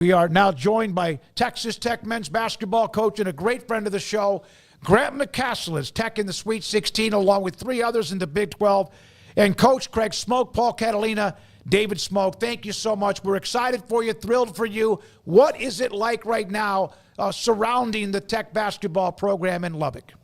We are now joined by Texas Tech men's basketball coach and a great friend of the show, Grant McCasland, Tech in the Sweet 16, along with three others in the Big 12. And Coach Craig Smoke, Paul Catalina, David Smoke, thank you so much. We're excited for you, thrilled for you. What is it like right now surrounding the Tech basketball program in Lubbock?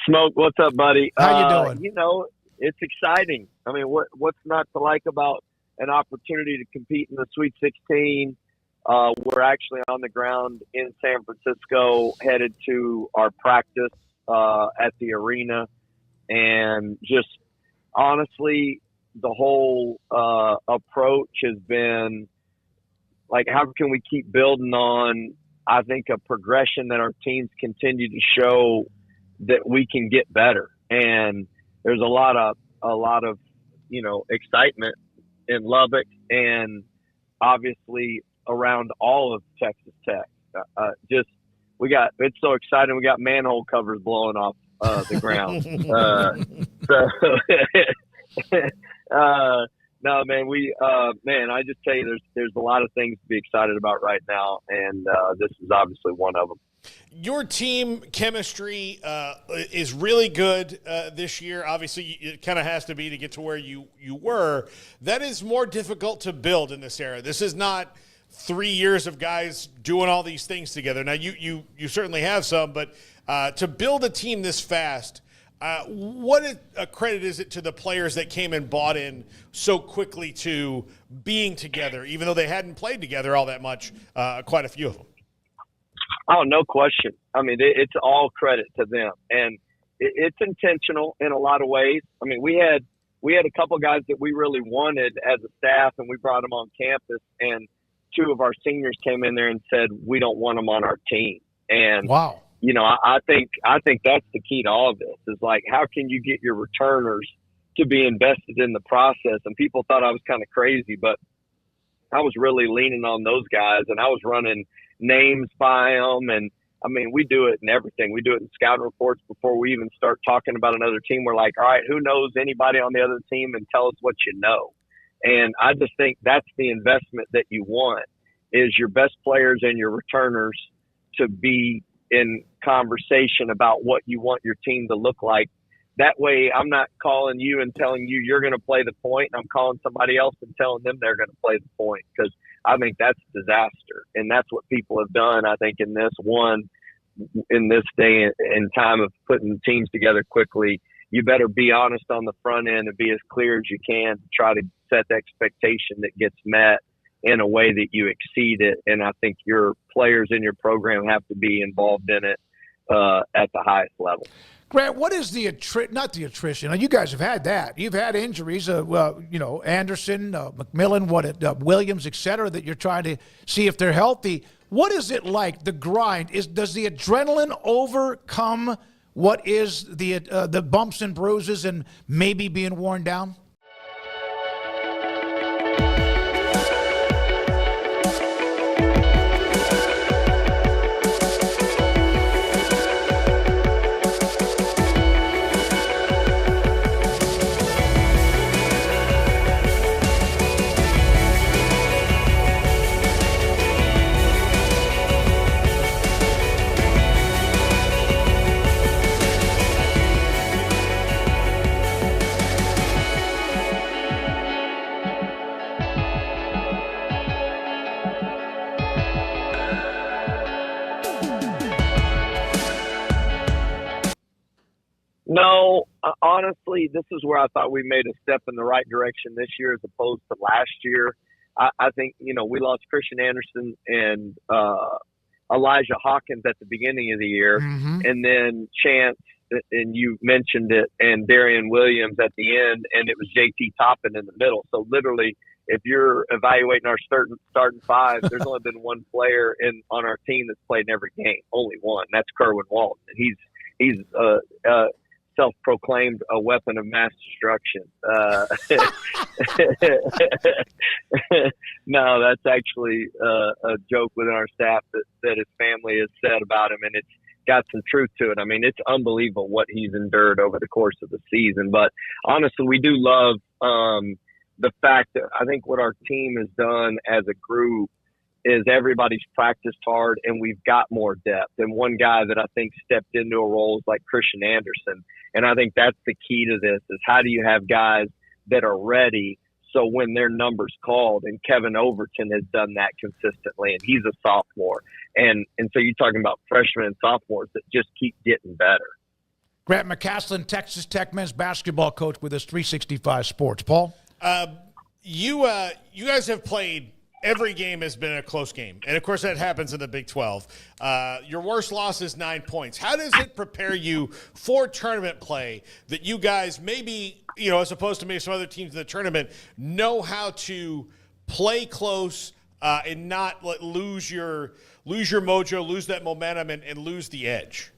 Smoke, what's up, buddy? How you doing? You know, it's exciting. I mean, what's not to like about an opportunity to compete in the Sweet 16? We're actually on the ground in San Francisco, headed to our practice at the arena. And just honestly, the whole approach has been like, how can we keep building on, I think, a progression that our teams continue to show that we can get better. And there's a lot of, you know, excitement in Lubbock and obviously around all of Texas Tech. It's so exciting. We got manhole covers blowing off the ground. No, man, I just tell you, there's a lot of things to be excited about right now, and this is obviously one of them. Your team chemistry is really good this year. Obviously, it kind of has to be to get to where you were. That is more difficult to build in this era. This is not 3 years of guys doing all these things together. Now, you certainly have some, but to build a team this fast, what a credit is it to the players that came and bought in so quickly to being together, even though they hadn't played together all that much, quite a few of them? Oh, no question. I mean, it's all credit to them, and it's intentional in a lot of ways. I mean, we had a couple guys that we really wanted as a staff, and we brought them on campus, and two of our seniors came in there and said, we don't want them on our team. And, wow. You know, I think that's the key to all of this is like, how can you get your returners to be invested in the process? And people thought I was kind of crazy, but I was really leaning on those guys, and I was running names by them. And I mean, we do it in everything. We do it in scouting reports before we even start talking about another team. We're like, all right, who knows anybody on the other team, and tell us what you know. And I just think that's the investment that you want, is your best players and your returners to be in conversation about what you want your team to look like. That way, I'm not calling you and telling you you're going to play the point, and I'm calling somebody else and telling them they're going to play the point, because I think that's a disaster. And that's what people have done, I think, in this day and time of putting teams together quickly. You better be honest on the front end and be as clear as you can to try to set the expectation that gets met in a way that you exceed it. And I think your players in your program have to be involved in it at the highest level. Grant, what is not the attrition? Now, you guys have had that. You've had injuries, Anderson, McMillan, Williams, et cetera, that you're trying to see if they're healthy. What is it like, the grind? Does the adrenaline overcome what is the bumps and bruises and maybe being worn down? No, honestly, this is where I thought we made a step in the right direction this year as opposed to last year. I think, you know, we lost Christian Anderson and Elijah Hawkins at the beginning of the year, and then Chance, and you mentioned it, and Darian Williams at the end, and it was JT Toppin in the middle. So literally, if you're evaluating our starting five, there's only been one player on our team that's played in every game, only one. That's Kerwin Walton. He's self-proclaimed a weapon of mass destruction. No, that's actually a joke within our staff that his family has said about him, and it's got some truth to it. I mean, it's unbelievable what he's endured over the course of the season. But honestly, we do love the fact that I think what our team has done as a group is everybody's practiced hard and we've got more depth. And one guy that I think stepped into a role is like Christian Anderson. And I think that's the key to this is how do you have guys that are ready so when their number's called, and Kevin Overton has done that consistently, and he's a sophomore. And so you're talking about freshmen and sophomores that just keep getting better. Grant McCasland, Texas Tech men's basketball coach with us, 365 Sports. Paul? You guys have played – every game has been a close game. And, of course, that happens in the Big 12. Your worst loss is 9 points. How does it prepare you for tournament play that you guys maybe, as opposed to maybe some other teams in the tournament, know how to play close and not lose your mojo, lose that momentum, and lose the edge?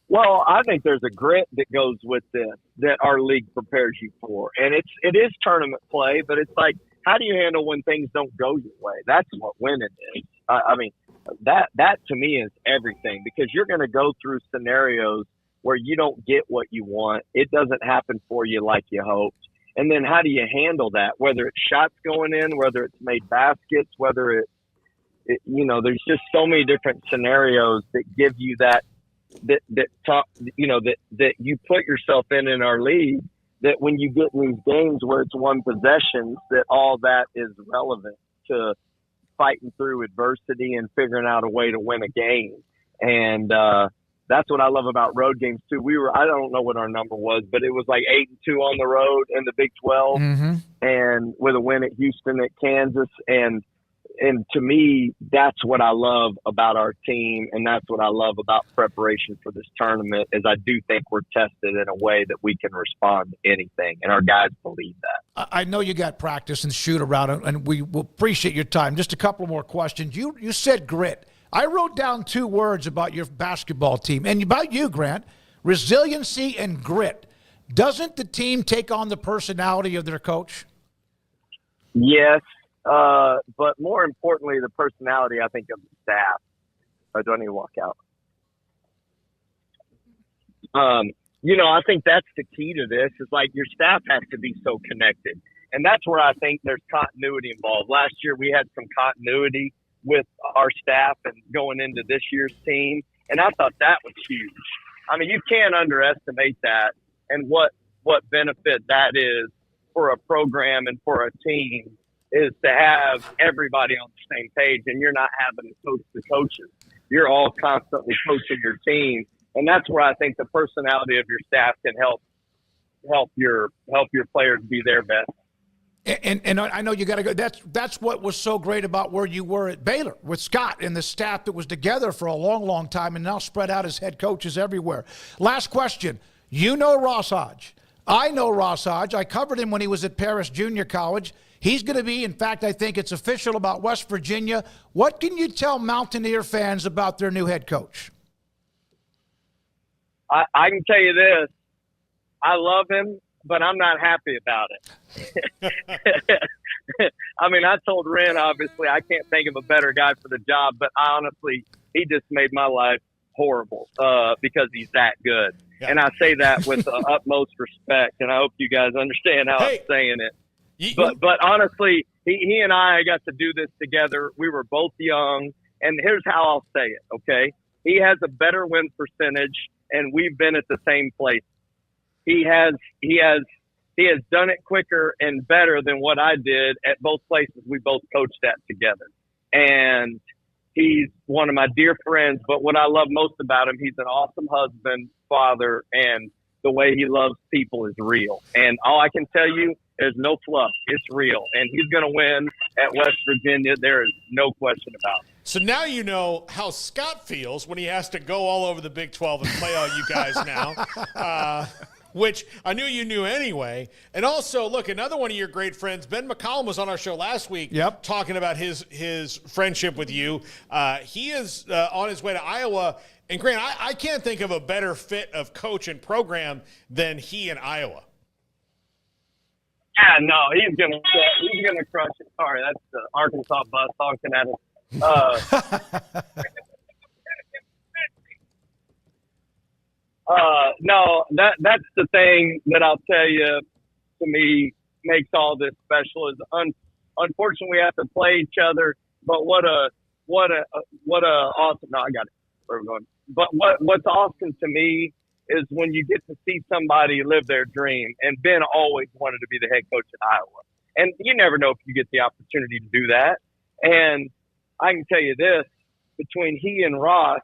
Well, I think there's a grit that goes with this that our league prepares you for. And it is tournament play, but it's like, how do you handle when things don't go your way? That's what winning is. I mean, that to me is everything because you're going to go through scenarios where you don't get what you want. It doesn't happen for you like you hoped. And then how do you handle that? Whether it's shots going in, whether it's made baskets, whether there's just so many different scenarios that give you that you put yourself in our league. That when you get in these games where it's one possession, that all that is relevant to fighting through adversity and figuring out a way to win a game. And that's what I love about road games too. I don't know what our number was, but it was like 8-2 on the road in the Big 12 and with a win at Houston, at Kansas. And to me, that's what I love about our team, and that's what I love about preparation for this tournament is I do think we're tested in a way that we can respond to anything, and our guys believe that. I know you got practice and shoot around, and we will appreciate your time. Just a couple more questions. You said grit. I wrote down 2 words about your basketball team, and about you, Grant, resiliency and grit. Doesn't the team take on the personality of their coach? Yes. But more importantly, the personality, I think, of the staff. Or do I need to walk out? I think that's the key to this is like your staff has to be so connected. And that's where I think there's continuity involved. Last year we had some continuity with our staff and going into this year's team. And I thought that was huge. I mean, you can't underestimate that and what benefit that is for a program and for a team. Is to have everybody on the same page, and you're not having to coach the coaches. You're all constantly coaching your team, and that's where I think the personality of your staff can help your players be their best. And I know you got to go. That's what was so great about where you were at Baylor with Scott and the staff that was together for a long, long time, and now spread out as head coaches everywhere. Last question: you know Ross Hodge. I know Ross Hodge. I covered him when he was at Paris Junior College. He's going to be, in fact, I think it's official about West Virginia. What can you tell Mountaineer fans about their new head coach? I can tell you this. I love him, but I'm not happy about it. I mean, I told Ren, obviously, I can't think of a better guy for the job, but honestly, he just made my life horrible because he's that good. Yeah. And I say that with the utmost respect, and I hope you guys understand how I'm saying it. But honestly, he and I got to do this together. We were both young, and here's how I'll say it, okay? He has a better win percentage, and we've been at the same place. He has done it quicker and better than what I did at both places we both coached at together. And he's one of my dear friends, but what I love most about him, he's an awesome husband, father, and the way he loves people is real. And all I can tell you, there's no fluff. It's real. And he's going to win at West Virginia. There is no question about it. So now you know how Scott feels when he has to go all over the Big 12 and play all you guys now, which I knew you knew anyway. And also, look, another one of your great friends, Ben McCollum, was on our show last week talking about his friendship with you. He is on his way to Iowa. And, Grant, I can't think of a better fit of coach and program than he in Iowa. Yeah, no, he's gonna crush it. Sorry, that's the Arkansas bus honking at us. No, that's the thing that I'll tell you. To me, makes all this special is unfortunately we have to play each other. But what a awesome. No, I got it. Where we're going. But what's awesome to me is when you get to see somebody live their dream. And Ben always wanted to be the head coach at Iowa, and you never know if you get the opportunity to do that. And I can tell you this: between he and Ross,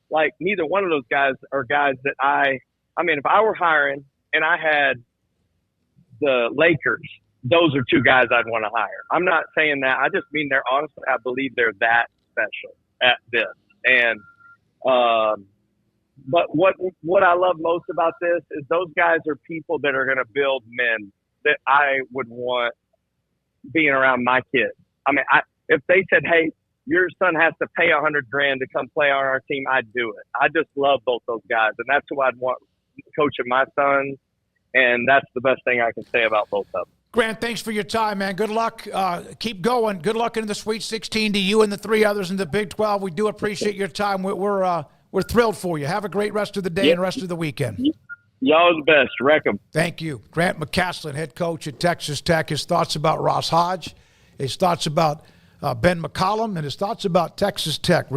like neither one of those guys are guys that I mean, if I were hiring and I had the Lakers, those are two guys I'd want to hire. I'm not saying that. I just mean they're honestly, I believe they're that special at this. And, but what I love most about this is those guys are people that are going to build men that I would want being around my kids. I mean, if they said, hey, your son has to pay $100,000 to come play on our team, I'd do it. I just love both those guys. And that's who I'd want coaching my sons. And that's the best thing I can say about both of them. Grant, thanks for your time, man. Good luck. Keep going. Good luck in the Sweet 16 to you and the three others in the Big 12. We do appreciate your time. We're thrilled for you. Have a great rest of the day and rest of the weekend. Y'all are the best. Wreck 'em. Thank you. Grant McCasland, head coach at Texas Tech. His thoughts about Ross Hodge, his thoughts about Ben McCollum, and his thoughts about Texas Tech.